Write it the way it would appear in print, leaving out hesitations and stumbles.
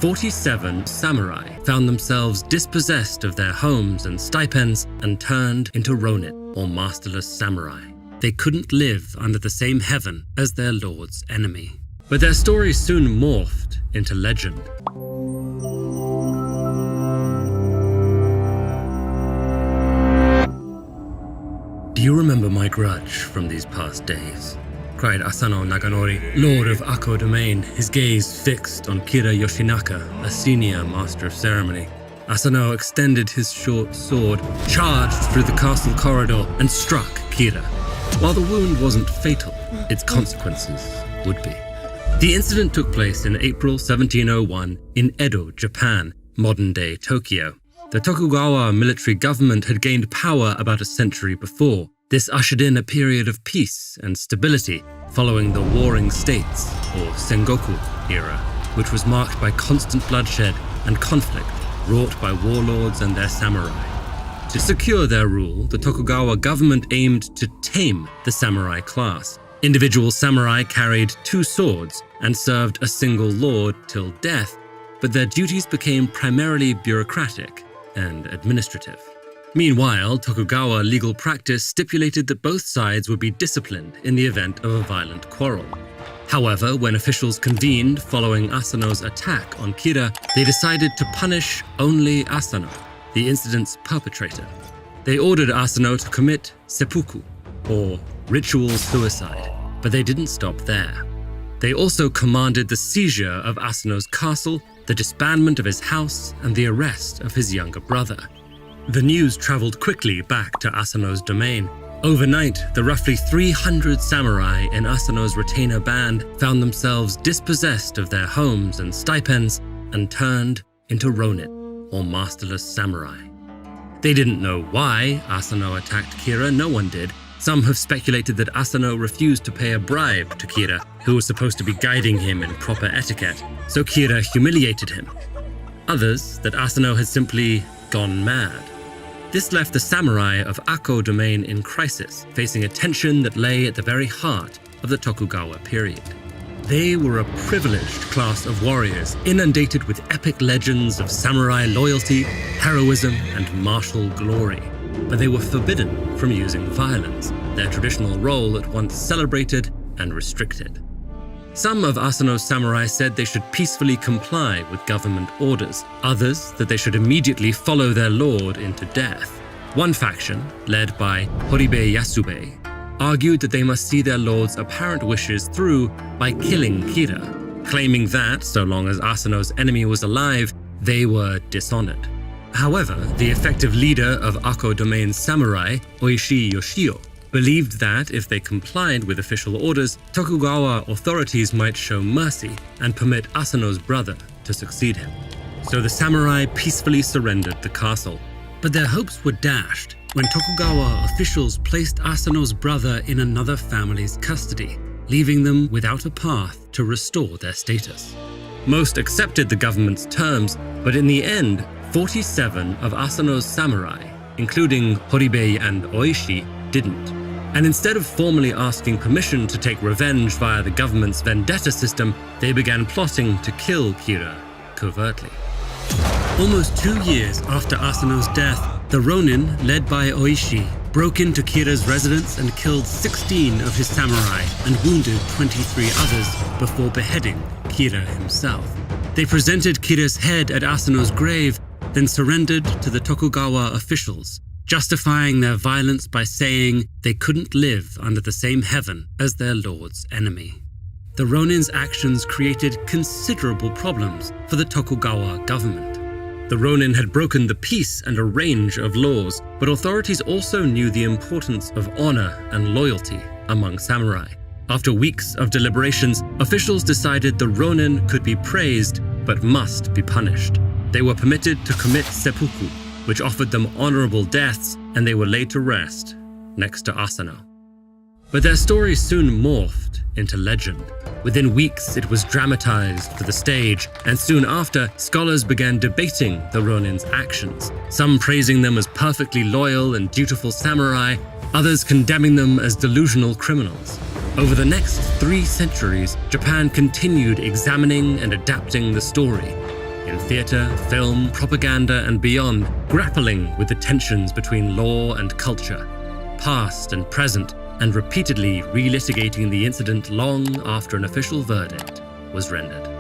47 samurai found themselves dispossessed of their homes and stipends and turned into ronin, or masterless samurai. They couldn't live under the same heaven as their lord's enemy. But their story soon morphed into legend. "Do you remember my grudge from these past days?" cried Asano Naganori, lord of Ako domain, his gaze fixed on Kira Yoshinaka, a senior master of ceremony. Asano extended his short sword, charged through the castle corridor, and struck Kira. While the wound wasn't fatal, its consequences would be. The incident took place in April 1701 in Edo, Japan, modern-day Tokyo. The Tokugawa military government had gained power about a century before. This ushered in a period of peace and stability following the Warring States, or Sengoku, era, which was marked by constant bloodshed and conflict wrought by warlords and their samurai. To secure their rule, the Tokugawa government aimed to tame the samurai class. Individual samurai carried 2 swords and served a single lord till death, but their duties became primarily bureaucratic and administrative. Meanwhile, Tokugawa legal practice stipulated that both sides would be disciplined in the event of a violent quarrel. However, when officials convened following Asano's attack on Kira, they decided to punish only Asano, the incident's perpetrator. They ordered Asano to commit seppuku, or ritual suicide, but they didn't stop there. They also commanded the seizure of Asano's castle, the disbandment of his house, and the arrest of his younger brother. The news traveled quickly back to Asano's domain. Overnight, the roughly 300 samurai in Asano's retainer band found themselves dispossessed of their homes and stipends and turned into ronin, or masterless samurai. They didn't know why Asano attacked Kira, no one did. Some have speculated that Asano refused to pay a bribe to Kira, who was supposed to be guiding him in proper etiquette, so Kira humiliated him. Others, that Asano had simply gone mad. This left the samurai of Ako domain in crisis, facing a tension that lay at the very heart of the Tokugawa period. They were a privileged class of warriors, inundated with epic legends of samurai loyalty, heroism, and martial glory. But they were forbidden from using violence, their traditional role at once celebrated and restricted. Some of Asano's samurai said they should peacefully comply with government orders, others that they should immediately follow their lord into death. One faction, led by Horibe Yasube, argued that they must see their lord's apparent wishes through by killing Kira, claiming that, so long as Asano's enemy was alive, they were dishonored. However, the effective leader of Ako domain's samurai, Oishi Yoshio, believed that if they complied with official orders, Tokugawa authorities might show mercy and permit Asano's brother to succeed him. So the samurai peacefully surrendered the castle. But their hopes were dashed when Tokugawa officials placed Asano's brother in another family's custody, leaving them without a path to restore their status. Most accepted the government's terms, but in the end, 47 of Asano's samurai, including Horibe and Oishi, didn't. And instead of formally asking permission to take revenge via the government's vendetta system, they began plotting to kill Kira covertly. Almost 2 years after Asano's death, the Ronin, led by Oishi, broke into Kira's residence and killed 16 of his samurai and wounded 23 others before beheading Kira himself. They presented Kira's head at Asano's grave, then surrendered to the Tokugawa officials, justifying their violence by saying they couldn't live under the same heaven as their lord's enemy. The Ronin's actions created considerable problems for the Tokugawa government. The Ronin had broken the peace and a range of laws, but authorities also knew the importance of honor and loyalty among samurai. After weeks of deliberations, officials decided the Ronin could be praised but must be punished. They were permitted to commit seppuku, which offered them honorable deaths, and they were laid to rest next to Asano. But their story soon morphed into legend. Within weeks, it was dramatized for the stage, and soon after, scholars began debating the Ronin's actions, some praising them as perfectly loyal and dutiful samurai, others condemning them as delusional criminals. Over the next 3 centuries, Japan continued examining and adapting the story. In theatre, film, propaganda, and beyond, grappling with the tensions between law and culture, past and present, and repeatedly relitigating the incident long after an official verdict was rendered.